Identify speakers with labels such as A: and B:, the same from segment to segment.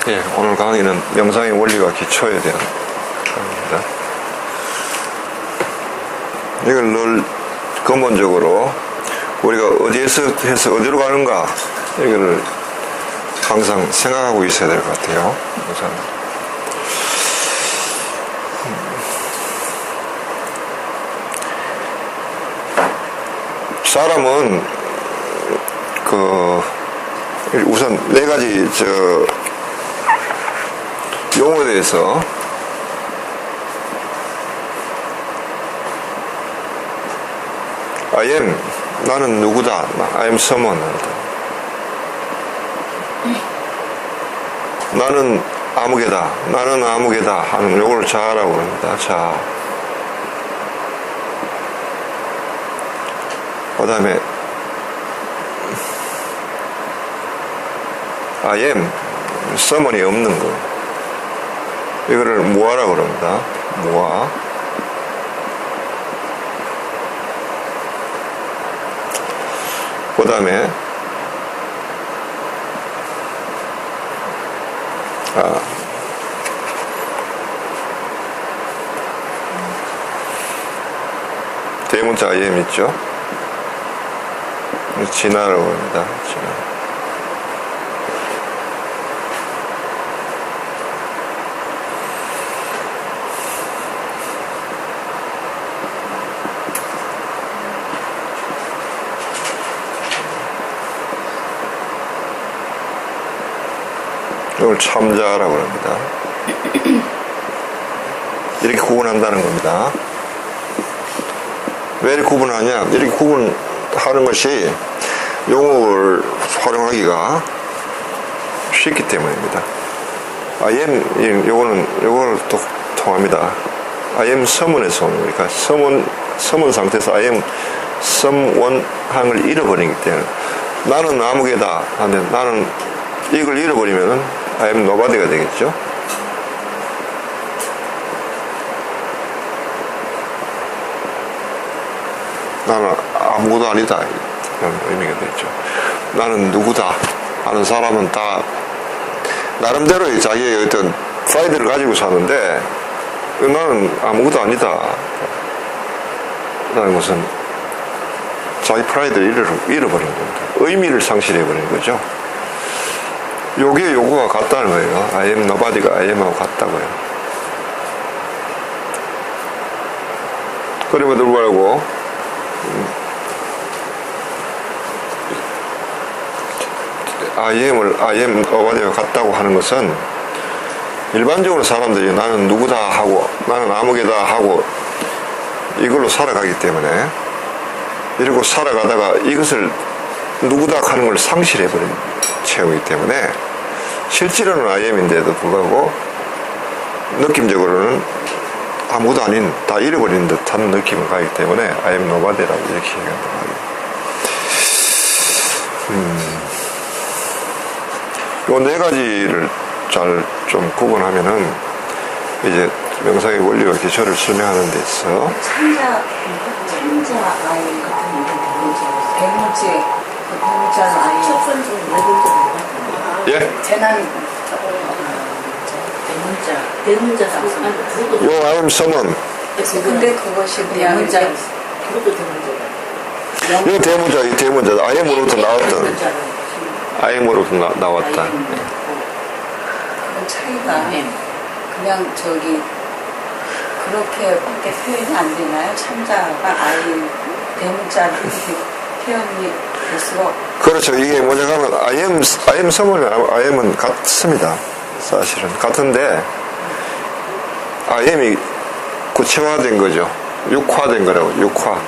A: 예, 오늘 강의는 명상의 원리와 기초에 대한 강의입니다. 이걸 늘 근본적으로 우리가 어디에서 해서 어디로 가는가 이거를 항상 생각하고 있어야 될 것 같아요. 우선 사람은 우선 네 가지 용어에 대해서 I am, 나는 누구다, I am someone, 나는 아무개다, 나는 아무개다 하는 요걸 자라고 합니다. 자, 그 다음에 I am, someone이 없는 거, 이거를 무아라고 합니다. 무아. 그 다음에 대문자 I am 있죠. 진화라고 합니다. 진화. 이걸 참자라고 합니다. 이렇게 구분한다는 겁니다. 왜 이렇게 구분하냐? 이렇게 구분하는 것이 용어를 활용하기가 쉽기 때문입니다. I am, 요거는 또 통합니다. I am someone에서 오는 거니까, someone 상태에서 I am someone 하는 걸 잃어버리기 때문에, 나는 아무개다 하는데, 나는 이걸 잃어버리면은 I am nobody가 되겠죠. 나는 아무것도 아니다 이런 의미가 되죠. 나는 누구다 하는 사람은 다 나름대로의 자기의 어떤 프라이드를 가지고 사는데, 나는 아무것도 아니다 라는 것은 자기 프라이드를 잃어버린 겁니다. 의미를 상실해버린 거죠. 요게 요거가 같다는 거예요. I am nobody가 I am하고 같다고요. 그럼에도 불구하고 I am nobody가 같다고 하는 것은, 일반적으로 사람들이 나는 누구다 하고 나는 아무개다 하고 이걸로 살아가기 때문에, 이러고 살아가다가 이것을 누구다 하는 걸 상실해버린 채우기 때문에, 실제로는 I am인데도 불구하고 느낌적으로는 아무것도 아닌, 다 잃어버린 듯한 느낌을 가기 때문에 I am nobody라고 이렇게 얘기한단 말이에요. 요 네 가지를 잘 좀 구분하면은 이제 명상의 원리와 기초를 설명하는 데 있어
B: 참자 I 같은 대문자 대문자는 I 첫 번째 네 번째
A: 예?
B: 재난 대문자
A: 요 I am someone,
B: 근데 그것이 대문자
A: 이 대문자 I am으로부터 나왔던, I am으로부터 나왔다.
B: 그런 차이가 그냥 그렇게밖에 표현이 안 되나요? 참자가 I 대문자로 이렇게 표현이 될수록.
A: 그렇죠. 이게 뭐냐면 I am someone이랑 I am은 같습니다. 사실은 같은데 I am이 구체화된 거죠. 육화된 거라고. 육화.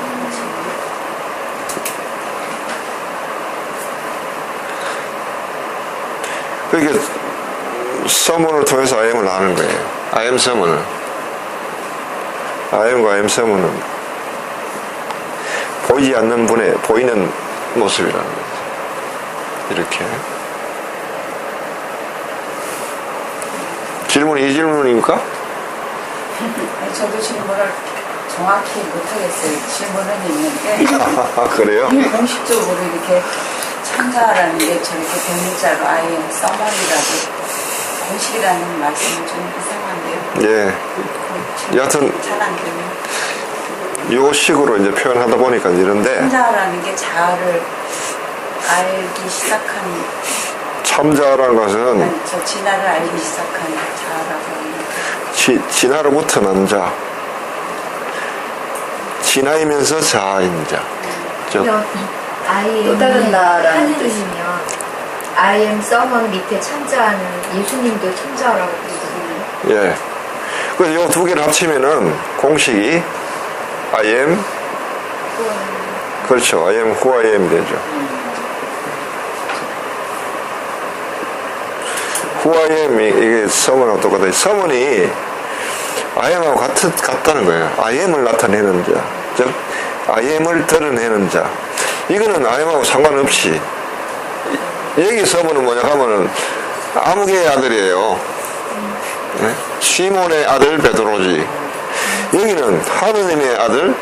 A: 그러니까 someone을 통해서 I am을 아는 거예요. I am someone을. I am과 I am someone은 보이지 않는 분의 보이는 모습이라는 거죠. 이렇게. 질문이 이 질문입니까?
B: 저도 질문을 정확히 못하겠어요. 질문은 있는데.
A: 그래요?
B: 공식적으로 이렇게 참가라는 게 저렇게 대문자로 I am someone이라고 공식이라는 말씀은 좀 이상한데요.
A: 예. 여하튼
B: 잘안 되네요.
A: 요 식으로 이제 표현하다 보니까 이런데,
B: 참자라는 게 자아를 알기 시작한,
A: 참자라는 것은
B: 아니, 저 진화를 알기 시작한 자아라고 하는.
A: 진화로부터 난 자, 진화이면서 자아인 자. 즉,
C: 또 다른 나라는 뜻이면 I am someone 밑에 참자하는 예수님도 참자라고 그러잖아요.
A: 예. 그래서 요 두 개를 합치면은 공식이 I am, 그렇죠. I am who I am 되죠. who I am이 이게 서문하고 똑같아요. 서문이 I am하고 같다는 거예요. I am을 나타내는 자. 즉, I am을 드러내는 자. 이거는 I am하고 상관없이, 여기 서문은 뭐냐 하면은 아무개의 아들이에요. 네? 시몬의 아들 베드로지. 여기는 하느님의 아들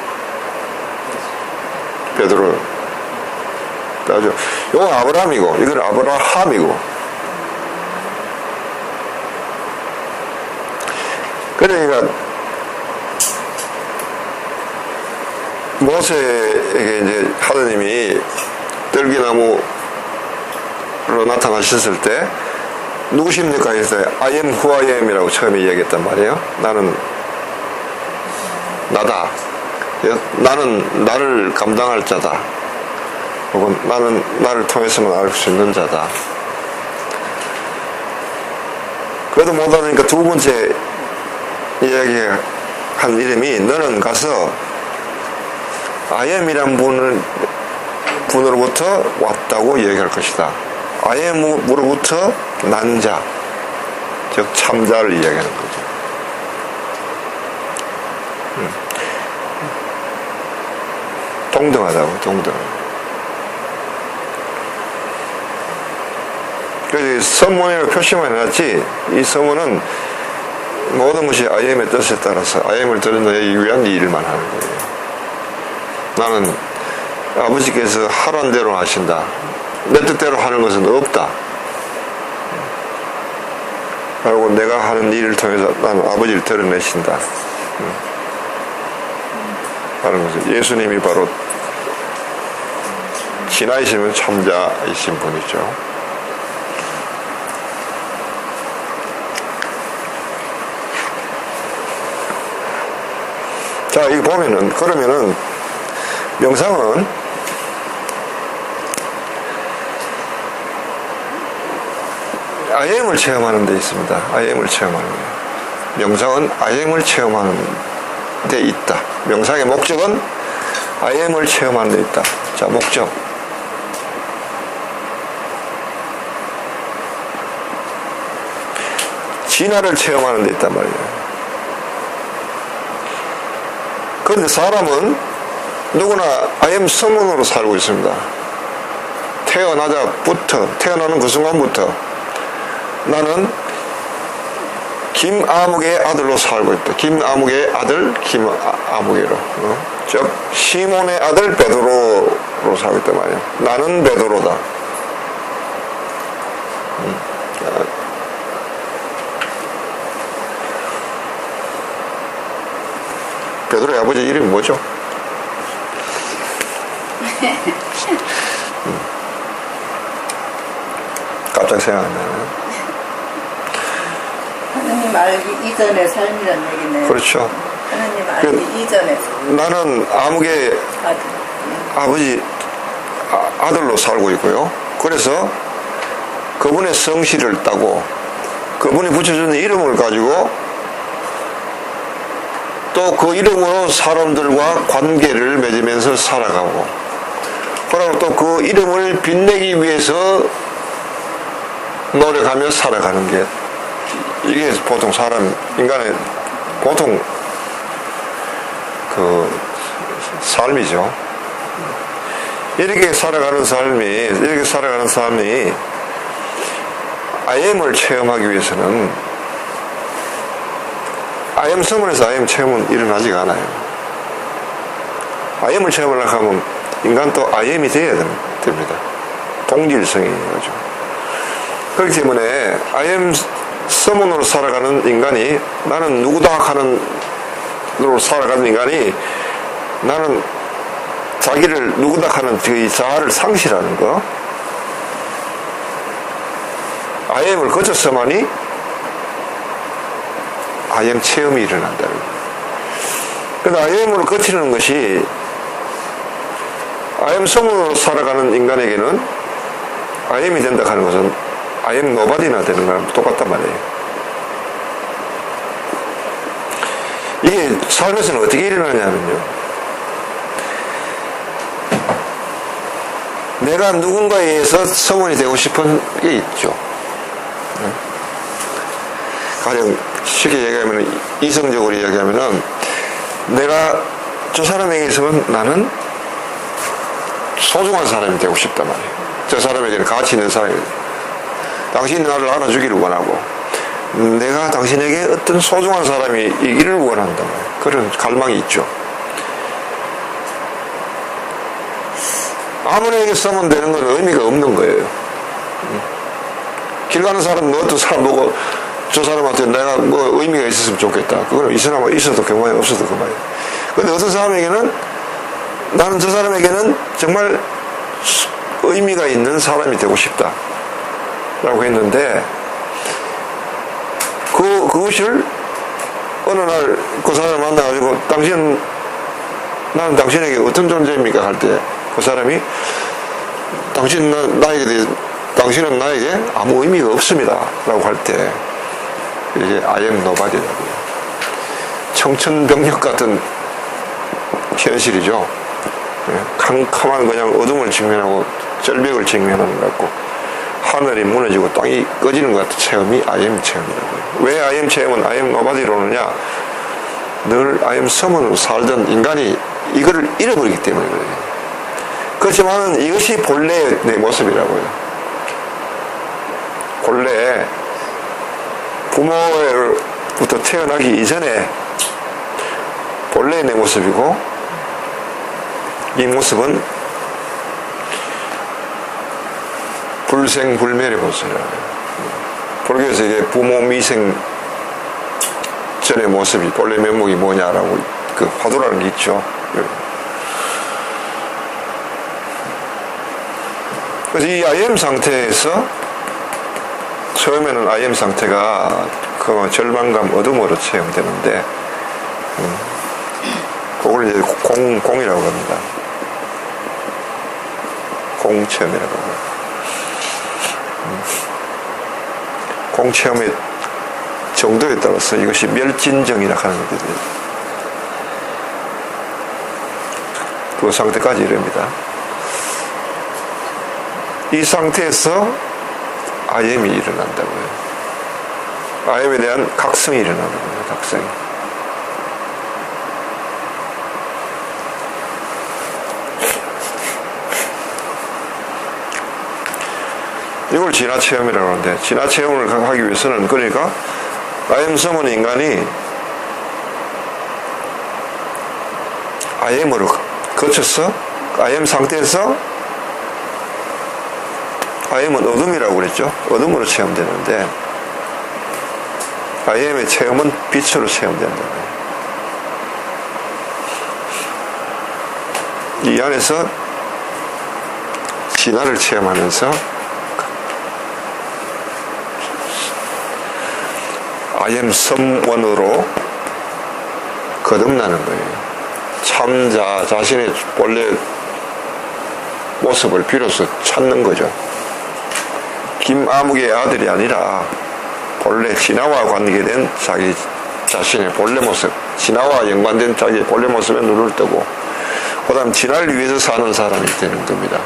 A: 베드로. 따죠. 이건 아브라함이고, 이건 아브라함이고. 그러니까 모세에게 이제 하느님이 떨기나무로 나타나셨을 때 누구십니까 했어요. I am who I am이라고 처음에 이야기했단 말이에요. 나는 나다. 나는 나를 감당할 자다. 혹은 나는 나를 통해서만 알 수 있는 자다. 그래도 못하니까 두 번째 이야기한 이름이 너는 가서 I am이란 분으로부터 왔다고 얘기할 것이다. I am으로부터 난 자, 즉 참자를 이야기하는 거죠. 동등하다고, 동등. 그래서 서문으로 표시만 해놨지, 이 서문은 모든 것이 I am의 뜻에 따라서 I am을 드러내기 위한 일만 하는 거예요. 나는 아버지께서 하라는 대로 하신다. 내 뜻대로 하는 것은 없다. 그리고 내가 하는 일을 통해서 나는 아버지를 드러내신다. 하는 거죠. 예수님이 바로 진화이시면 참자이신 분이죠. 자, 이거 보면은, 그러면은, 명상은 I am을 체험하는 데 있습니다. I am을 체험하는 데. 명상은 I am을 체험하는 데 있다. 명상의 목적은 I am을 체험하는 데 있다. 자, 목적. 진화를 체험하는 데 있단 말이에요. 그런데 사람은 누구나 I am someone으로 살고 있습니다. 태어나는 그 순간부터 나는 김아무개의 아들로 살고 있다. 김아무개의 아들 김아무개로. 즉 시몬의 아들 베드로로 살고 있단 말이에요. 나는 베드로다. 베드로의 아버지 이름이 뭐죠? 갑자기 생각 안 나네.
B: 하느님 알기 이전의 삶이라는 얘기네요.
A: 그렇죠.
B: 하느님 알기 이전에
A: 나는 아무개 아버지 아들로 살고 있고요. 그래서 그분의 성실을 따고 그분이 붙여주는 이름을 가지고 또 그 이름으로 사람들과 관계를 맺으면서 살아가고, 그리고 또 그 이름을 빛내기 위해서 노력하며 살아가는 게, 이게 보통 인간의 보통 그 삶이죠. 이렇게 살아가는 삶이 I am을 체험하기 위해서는 I am 서문에서 I am 체험은 일어나지가 않아요. I am을 체험하려고 하면 인간도 I am이 되어야 됩니다. 동질성이 거죠. 그렇기 때문에 I am 서문으로 살아가는 인간이, 나는 누구다 하는 으로 살아가는 인간이 나는 자기를 누구다 하는 그 자아를 상실하는 거. IM을 거쳤어만이 IM 체험이 일어난다는 거예요. 그래서 IM으로 거치는 것이 IM 서문으로 살아가는 인간에게는 IM이 된다 하는 것은 IM 노바디나 되는 거랑 똑같단 말이에요. 이게 삶에서는 어떻게 일어나냐면요, 내가 누군가에 의해서 서문이 되고 싶은 게 있죠. 가령 쉽게 얘기하면, 이성적으로 얘기하면은, 내가 저 사람에게 있으면 나는 소중한 사람이 되고 싶단 말이에요. 저 사람에게는 가치 있는 사람이, 당신이 나를 알아주기를 원하고, 내가 당신에게 어떤 소중한 사람이기를 원한다. 그런 갈망이 있죠. 아무에게 쓰면 되는 건 의미가 없는 거예요. 길 가는 사람, 어떤 사람 보고 저 사람한테 내가 뭐 의미가 있었으면 좋겠다. 그거는 있으나 있어도 그만이, 없어도 그만이에요. 근데 어떤 사람에게는, 나는 저 사람에게는 정말 의미가 있는 사람이 되고 싶다 라고 했는데, 그것을 어느 날 그 사람을 만나가지고, 나는 당신에게 어떤 존재입니까? 할 때 그 사람이, 당신은 나에게 아무 의미가 없습니다 라고 할 때, 이게 I am nobody라고요. 청천벽력 같은 현실이죠. 캄캄한 그냥 어둠을 직면하고 절벽을 직면하는 것 같고, 하늘이 무너지고 땅이 꺼지는 것 같은 체험이 I am 체험이라고요. 왜 I am 체험은 I am nobody로 오느냐? 늘 I am someone으로 살던 인간이 이거를 잃어버리기 때문에 그래요. 그렇지만 이것이 본래의 내 모습이라고요. 본래 부모로부터 태어나기 이전에 본래의 내 모습이고, 이 모습은 불생불멸의 모습이라고요. 불교에서 이게 부모 미생 전의 모습이, 본래 면목이 뭐냐라고 그 화두라는 게 있죠. 그래서 이 IM 상태에서, 처음에는 IM 상태가 그 절망감, 어둠으로 체험되는데, 그걸 이제 공이라고 합니다. 공체험이라고 합니다. 공체험의 정도에 따라서 이것이 멸진정이라 하는 것들이 그 상태까지 이릅니다. 이 상태에서 IM이 일어난다고요. IM에 대한 각성이 일어나는 거예요. 각성이. 이걸 진화체험이라고 하는데, 진화체험을 하기 위해서는, 그러니까 IM 서문 인간이 IM으로 거쳐서, IM 상태에서, IM은 어둠이라고 그랬죠. 어둠으로 체험되는데, IM의 체험은 빛으로 체험된다는 거예요. 이 안에서 진화를 체험하면서 I am someone으로 거듭나는 거예요. 참자, 자신의 본래 모습을 비로소 찾는 거죠. 김아무개의 아들이 아니라 본래 진화와 관계된 자기 자신의 본래 모습, 진화와 연관된 자기의 본래 모습에 눈을 뜨고, 그 다음 진화를 위해서 사는 사람이 되는 겁니다.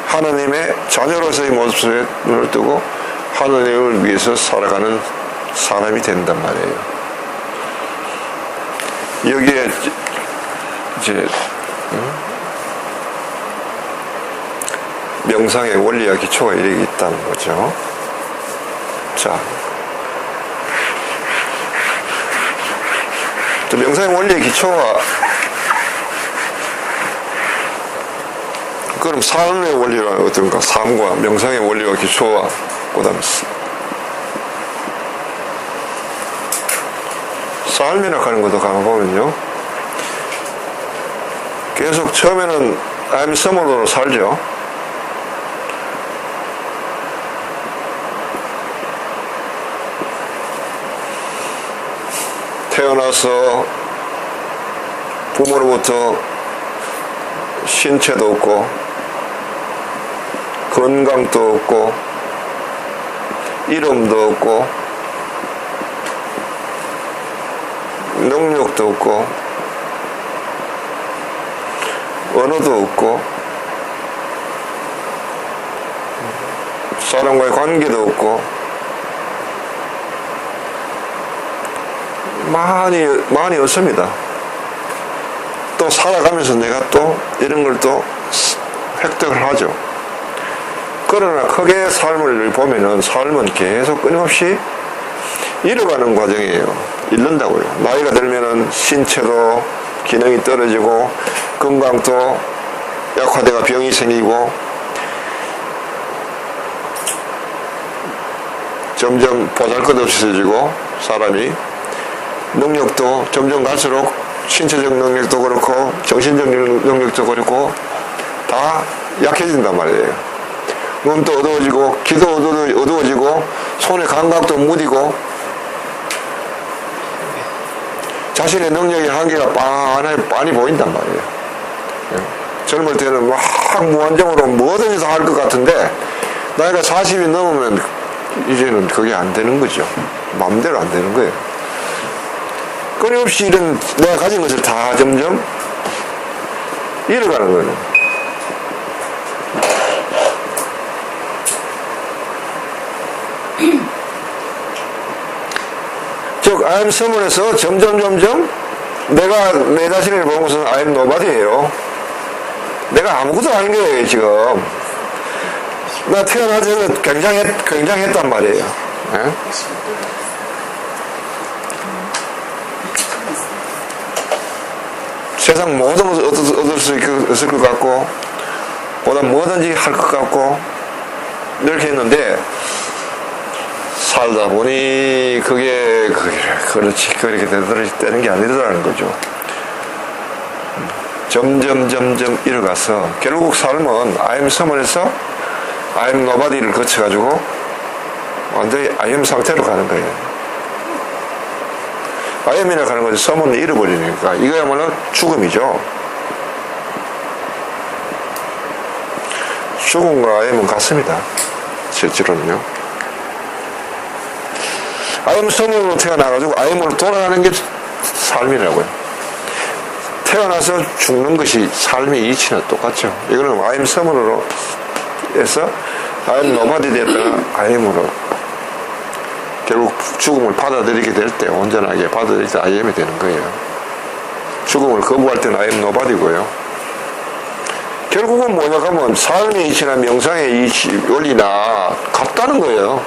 A: 하느님의 자녀로서의 모습에 눈을 뜨고 하느님을 위해서 살아가는 사람이 된단 말이에요. 여기에 이제 명상의 원리와 기초가 이렇게 있다는 거죠. 자, 또 명상의 원리의 기초가 그럼 삶의 원리는 어떤가? 삶과 명상의 원리와 기초와 그다음에 삶이라 하는 것도 가만보면요, 계속 처음에는 I'm someone으로 살죠. 태어나서 부모로부터 신체도 없고 건강도 없고 이름도 없고 능력도 없고 언어도 없고 사람과의 관계도 없고 많이 없습니다. 또 살아가면서 내가 또 이런 걸 또 획득을 하죠. 그러나 크게 삶을 보면은 삶은 계속 끊임없이 잃어가는 과정이에요. 잃는다고요. 나이가 들면은 신체도 기능이 떨어지고 건강도 약화되가 병이 생기고 점점 보잘것없어지고 사람이 능력도 점점 갈수록 신체적 능력도 그렇고 정신적 능력도 그렇고 다 약해진단 말이에요. 눈도 어두워지고 귀도 어두워지고 손의 감각도 무디고 자신의 능력의 한계가 빤히 보인단 말이에요. 젊을 때는 막 무한정으로 뭐든지 다 할 것 같은데 나이가 40이 넘으면 이제는 그게 안 되는 거죠. 마음대로 안 되는 거예요. 끊임없이 이런 내가 가진 것을 다 점점 잃어가는 거예요. 즉 I am someone에서 점점 내가 내 자신을 보는 것은 I am nobody예요. 내가 아무것도 아닌 거예요. 지금 나 태어나서 굉장했단 말이에요. 네? 세상 모든 것을 얻을 수 있을 것 같고 보다 뭐든지 할 것 같고 이렇게 했는데 살다 보니 그게 그렇지 그렇게 되는 게 아니더라는 거죠. 점점 잃어가서 결국 삶은 I am someone에서 I am nobody를 거쳐가지고 완전히 I am 상태로 가는 거예요. I am이라고 하는 것이 someone을 잃어버리니까 이거야말로 죽음이죠. 죽음과 I am은 같습니다. 실제로는요. I am someone으로 태어나가지고 I am으로 돌아가는 게 삶이라고요. 태어나서 죽는 것이 삶의 이치는 똑같죠. 이거는 I am someone으로 해서 I am nobody 됐다가 I am으로 결국 죽음을 받아들이게 될 때 온전하게 받아들일 때 I am이 되는 거예요. 죽음을 거부할 때는 I am nobody고요. 결국은 뭐냐 하면 삶의 이치나 명상의 이치, 원리나 같다는 거예요.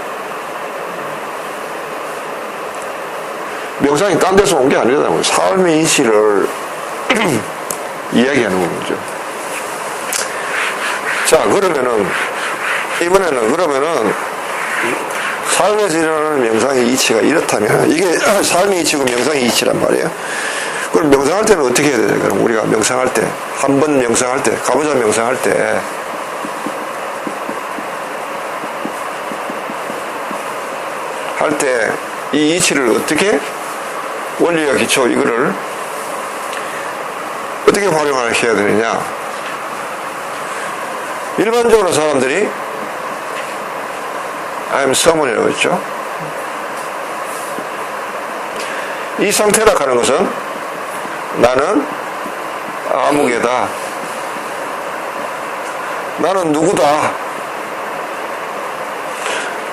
A: 명상이 딴 데서 온 게 아니라고요. 삶의 이치를 이야기하는 거죠. 자, 이번에는 삶에서 일어나는 명상의 이치가 이렇다면 이게 삶의 이치고 명상의 이치란 말이에요. 그럼 명상할 때는 어떻게 해야 돼요? 그럼 우리가 명상할 때, 한 번 명상할 때, 가보자 명상할 때 이 이치를 어떻게 원리와 기초 이거를 어떻게 활용을 해야 되느냐? 일반적으로 사람들이 I am someone이라고 했죠. 이 상태라 하는 것은 나는 아무개다. 나는 누구다.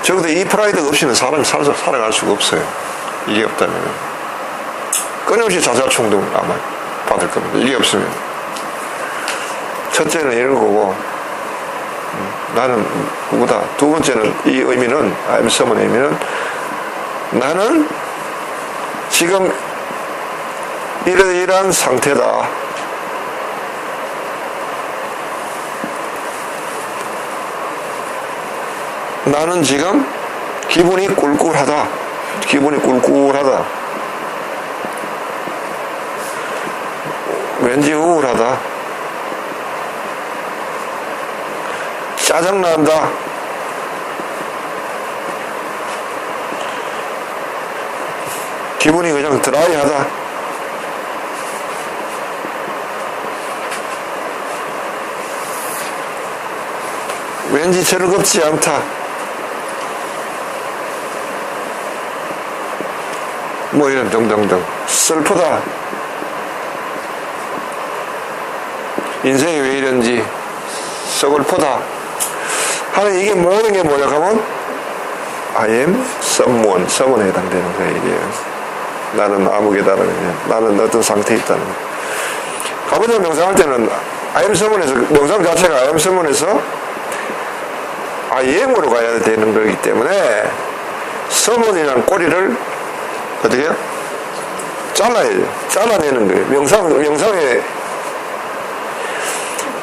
A: 적어도 이 프라이드가 없이는 사람이 살아갈 수가 없어요. 이게 없다면. 끊임없이 자살충동을 아마 받을 겁니다. 이게 없으면. 첫째는 이런 거고, 나는 누구다. 두 번째는 이 의미는 I am someone의 의미는 나는 지금 이러이러한 상태다. 나는 지금 기분이 꿀꿀하다. 기분이 꿀꿀하다. 왠지 우울하다. 짜증난다. 기분이 그냥 드라이하다. 왠지 즐겁지 않다. 뭐 이런 등등등. 슬프다. 인생이 왜 이런지 서글프다 하는 이게 모든 게 뭐냐 하면 I am someone에 해당되는 거예요. 이게 나는 아무개다라는, 나는 어떤 상태에 있다는 거. 가부장 명상할 때는 I am someone에서, 명상 자체가 I am someone에서 I am으로 가야 되는 거기 때문에 someone이라는 꼬리를 어떻게 해요? 잘라내는 거예요. 명상의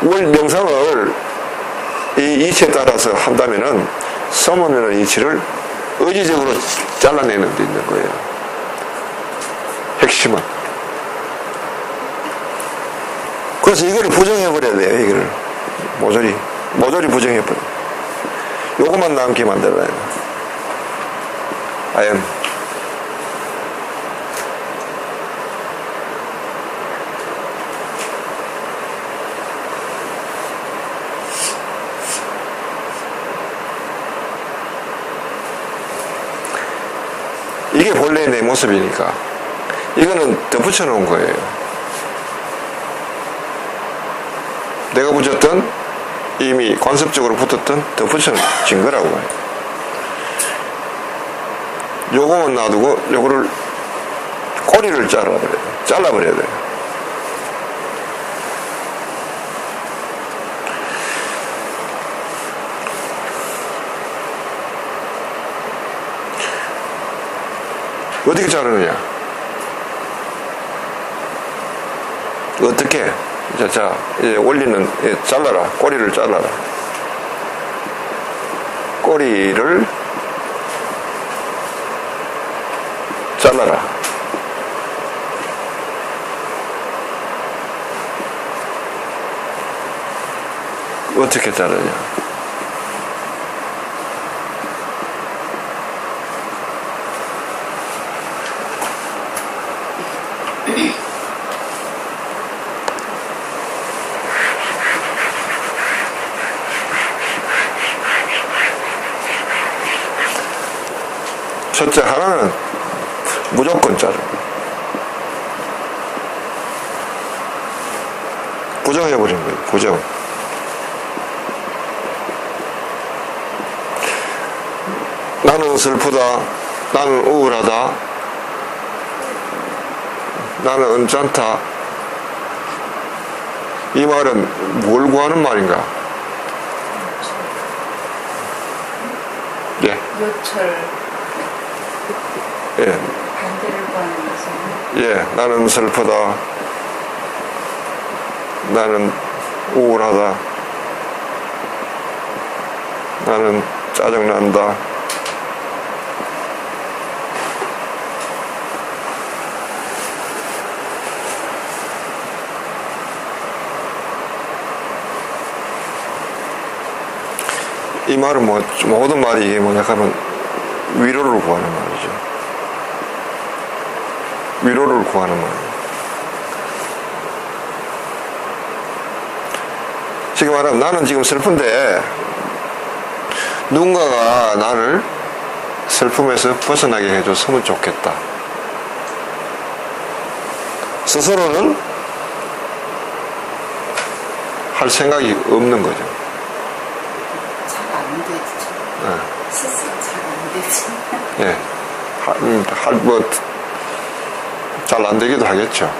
A: 명상을 이 이치에 따라서 한다면은 someone이라는 이치를 의지적으로 잘라내는 데 있는 거예요. 핵심은. 그래서 이거를 부정해버려야 돼요. 이거를 모조리 부정해버려. 요것만 남게 만들어야 돼요. I am. 이게 본래의 내 모습이니까 이거는 덧붙여 놓은 거예요. 내가 붙였던, 이미 관습적으로 붙었던 덧붙여진 거라고 해요. 요거만 놔두고 요거를 꼬리를 잘라버려야 돼요. 어떻게 자르느냐? 어떻게? 자, 이제 원리는 잘라라. 꼬리를 잘라라. 꼬리를 잘라라. 어떻게 자르냐? 첫째, 하나는 무조건 자르고 부정해버린 거예요. 부정. 나는 슬프다. 나는 우울하다. 나는 언짢다. 이 말은 뭘 구하는 말인가? 예.
B: 요철.
A: 예.
B: 반대를 구하는 것은.
A: 예. 나는 슬프다. 나는 우울하다. 나는 짜증난다. 이 말은 모든 말이 이게 뭐냐 하면 위로를 구하는 말이죠. 위로를 구하는 말이에요. 지금 말하면 나는 지금 슬픈데 누군가가 나를 슬픔에서 벗어나게 해줬으면 좋겠다. 스스로는 할 생각이 없는 거죠.
B: 잘 안 되죠. 스스로 잘 안 되죠.
A: 예. 잘 안 되기도 하겠죠.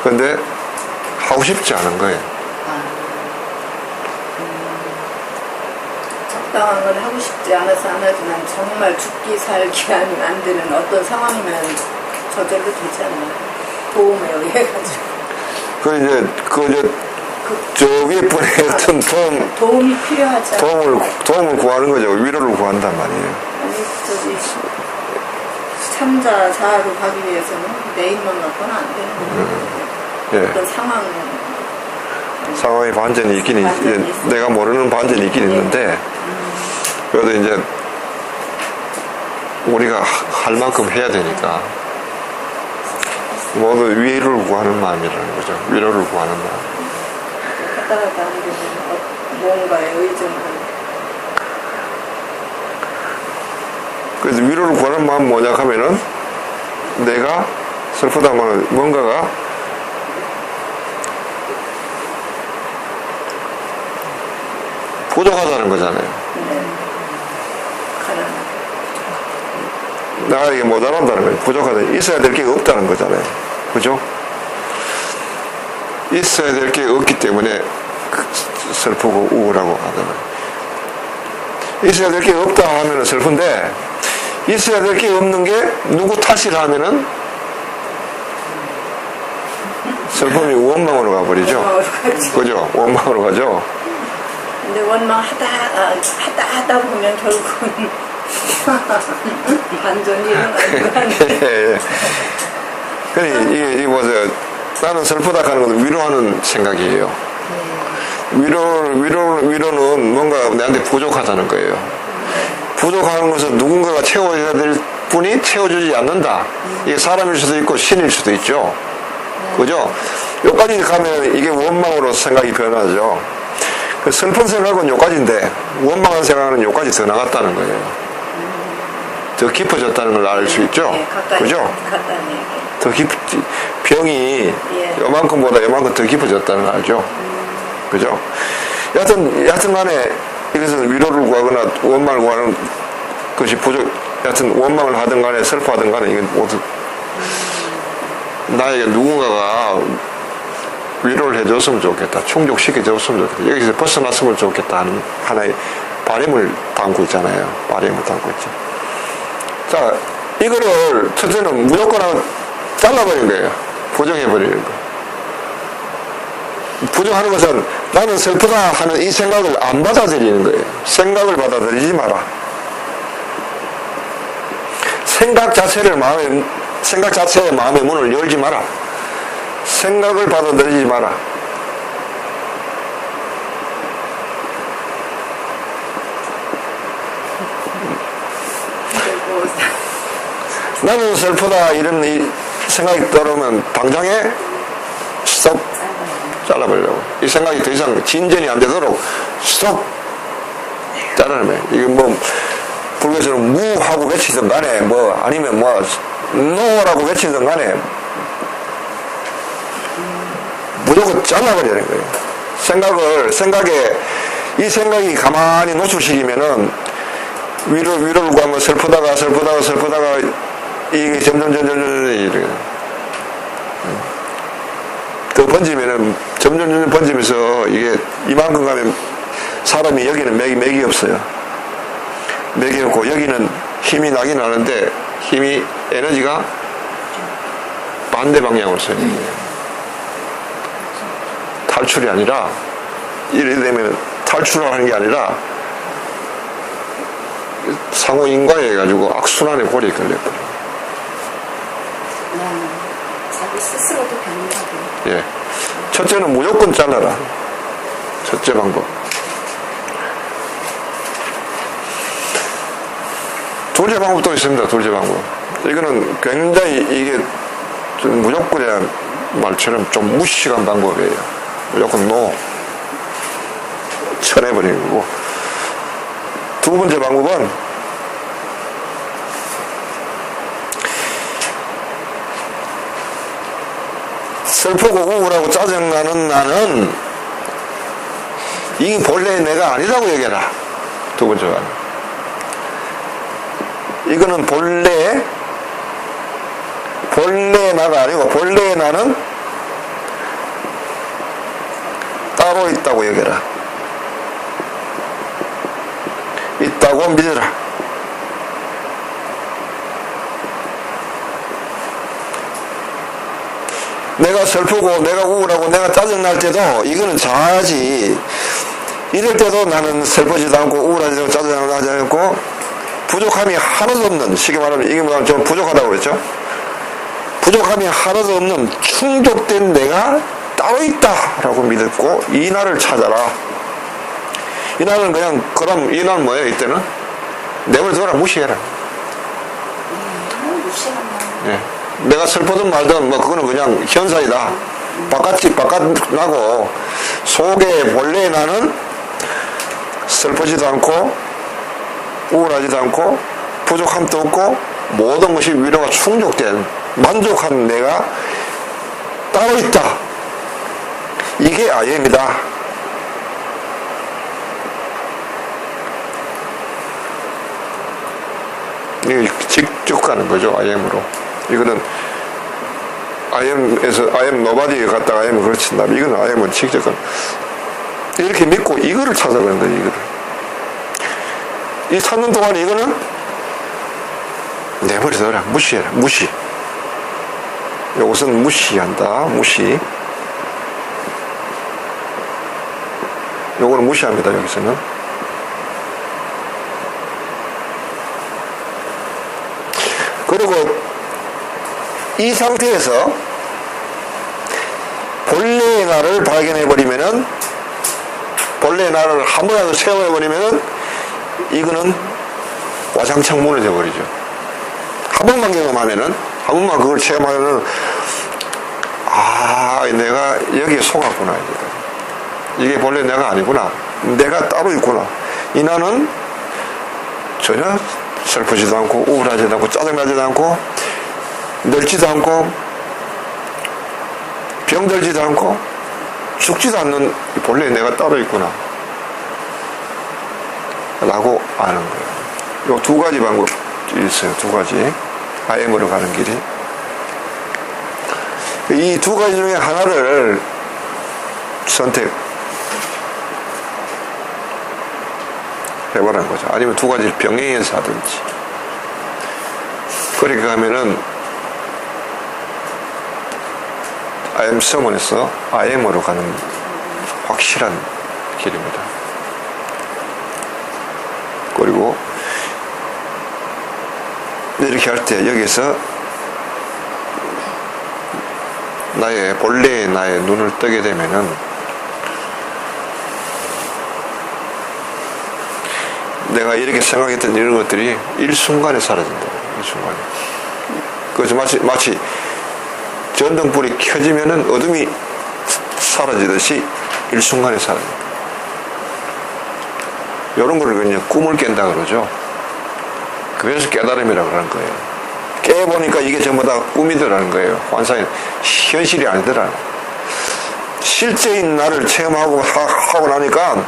A: 근데 하고 싶지 않은 거예요.
C: 적당한 걸 하고 싶지 않아서 안 하지만 정말 죽기 살기 안 되는 어떤 상황이면 저절로 되지 않나요? 도움에 의해가지고.
A: 그 저 위에 분의 어떤
C: 도움이 필요하죠.
A: 도움을 구하는 거죠. 위로를 구한단 말이에요.
C: 아니 저기 참자 자아로 가기 위해서는 내 힘만 갖고는 안 되는 거예요.
A: 예.
C: 어떤
A: 상황의 반전이 있긴
C: 반전이 있어요.
A: 내가 모르는 반전이 있긴 있는데 그래도 이제 우리가 할 만큼 해야 되니까 모두 위로를 구하는 마음이라는 거죠. 위로를 구하는 마음.
C: 왔다 갔다 하는 게 뭔가에 의존을
A: 그래서 위로를 구하는 마음 뭐냐 하면은 내가 슬프다면 뭔가가 부족하다는 거잖아요. 나에게 모자란다는 거예요. 부족하다. 있어야 될 게 없다는 거잖아요. 그죠? 있어야 될 게 없기 때문에 슬프고 우울하고 하잖아요. 있어야 될 게 없다 하면은 슬픈데 있어야 될 게 없는 게 누구 탓이라 하면은 슬픔이 원망으로 가버리죠.
C: 원망으로 가죠.
A: 그죠? 원망으로 가죠.
C: 근데 원망하다 보면 결국은 반전이 일어나는 거 아니에요?
A: 예. 그래, 이게 뭐죠? 나는 슬프다 하는 건 위로하는 생각이에요. 위로는 뭔가 내한테 부족하다는 거예요. 부족한 것은 누군가가 채워야 될 분이 채워주지 않는다. 이게 사람일 수도 있고 신일 수도 있죠. 그죠? 여기까지 가면 이게 원망으로 생각이 변하죠. 그 슬픈 생각은 여기까지인데 원망한 생각은 여기까지 더 나갔다는 거예요. 더 깊어졌다는 걸 알 수 있죠. 그죠? 더 병이 요만큼보다 요만큼 더 깊어졌다는 걸 알죠. 그죠? 여하튼 간에 이것은 위로를 구하거나 원망을 구하는 것이 여하튼 원망을 하든 간에 슬퍼하든 간에 이건 모두 나에게 누군가가 위로를 해줬으면 좋겠다. 충족시켜줬으면 좋겠다. 여기서 벗어났으면 좋겠다 하는 하나의 바람을 담고 있잖아요. 바람을 담고 있죠. 자, 이거를 첫째는 무조건 잘라버리는 거예요. 부정해버리는 거. 부정하는 것은 나는 슬프다 하는 이 생각을 안 받아들이는 거예요. 생각을 받아들이지 마라. 생각 자체의 마음의 문을 열지 마라. 생각을 받아들이지 마라. 나는 슬프다 이런 이 생각이 떠오르면 당장에 스톱 잘라버리려고. 이 생각이 더 이상 진전이 안 되도록 스톱 잘라내면 이게 뭐 불교에서는 무하고 외치든 간에 뭐 아니면 뭐 노라고 외치든 간에 무조건 잘라버리는 거예요. 이 생각이 가만히 노출시키면은 위로를 구하면 슬프다가 이게 점점 이렇게 더 번지면은 점점 번지면서 이게 이만큼 가면 사람이 여기는 맥이 없어요. 맥이 없고 여기는 힘이 나긴 나는데 에너지가 반대 방향으로 쓰는 거예요. 탈출이 아니라 이래 되면 탈출하는 게 아니라 상호 인과해 가지고 악순환의 고리에 걸려버려.
B: 자기 스스로도 변하고.
A: 예. 첫째는 무조건 잘라라. 첫째 방법. 둘째 방법도 있습니다. 둘째 방법. 이거는 굉장히 이게 좀 무조건이라는 말처럼 좀 무식한 방법이에요. 무조건 쳐내버리는 거고. 두 번째 방법은 슬프고 우울하고 짜증나는 나는 이게 본래 내가 아니라고 얘기해라. 두 번째가. 이거는 본래 나가 아니고 본래의 나는 따로 있다고 얘기해라. 있다고 믿어라. 내가 슬프고 내가 우울하고 내가 짜증날 때도 이거는 잘하지. 이럴 때도 나는 슬퍼지도 않고 우울하지도 않고 짜증나지 않고 부족함이 하나도 없는, 쉽게 말하면 이게 뭐냐면 좀 부족하다고 그랬죠. 부족함이 하나도 없는 충족된 내가 따로 있다라고 믿었고 이 날을 찾아라. 이 날은 그냥 그럼 이 날은 뭐예요? 이때는 내버려둬라, 무시해라. 예. 내가 슬퍼든 말든 뭐 그거는 그냥 현상이다. 바깥 나고 속에 본래 나는 슬퍼지도 않고 우울하지도 않고 부족함도 없고 모든 것이 위로가 충족된 만족한 내가 따로 있다. 이게 아이엠이다. 이게 직접 가는 거죠. 아이엠으로. 이거는 아이엠에서 아이엠 노바디에 갔다가 아이엠을 그렇친 다음에 이거는 아이엠은 직접 가는. 이렇게 믿고 이거를 찾아가는 거예요. 이거를. 이 찾는 동안 이거는 내버려둬라. 무시해라. 무시. 이것은 무시한다. 무시. 요거는 무시합니다. 여기서는. 그리고 이 상태에서 본래의 나를 발견해버리면은, 본래의 나를 한 번이라도 체험해버리면은 이거는 와장창 무너져 버리죠. 한 번만 경험하면은, 한 번만 그걸 체험하면은, 아, 내가 여기에 속았구나. 이게 본래 내가 아니구나. 내가 따로 있구나. 이 나는 전혀 슬프지도 않고, 우울하지도 않고, 짜증나지도 않고, 늙지도 않고, 병들지도 않고, 죽지도 않는 본래 내가 따로 있구나. 라고 아는 거예요. 요 두 가지 방법이 있어요. 두 가지. IM으로 가는 길이. 이 두 가지 중에 하나를 해보라는 거죠. 아니면 두 가지를 병행해서 하든지. 그렇게 하면은 IM 서문에서 IM으로 가는 확실한 길입니다. 그리고 이렇게 할 때 여기서 본래의 나의 눈을 뜨게 되면은 내가 이렇게 생각했던 이런 것들이 일순간에 사라진다. 일순간에. 그래서 마치 전등불이 켜지면은 어둠이 사라지듯이 일순간에 사라진다. 이런 걸 그냥 꿈을 깬다 그러죠. 그래서 깨달음이라고 그러는 거예요. 깨보니까 이게 전부 다 꿈이더라는 거예요. 환상이, 현실이 아니더라는 거예요. 실제인 나를 체험하고 나니까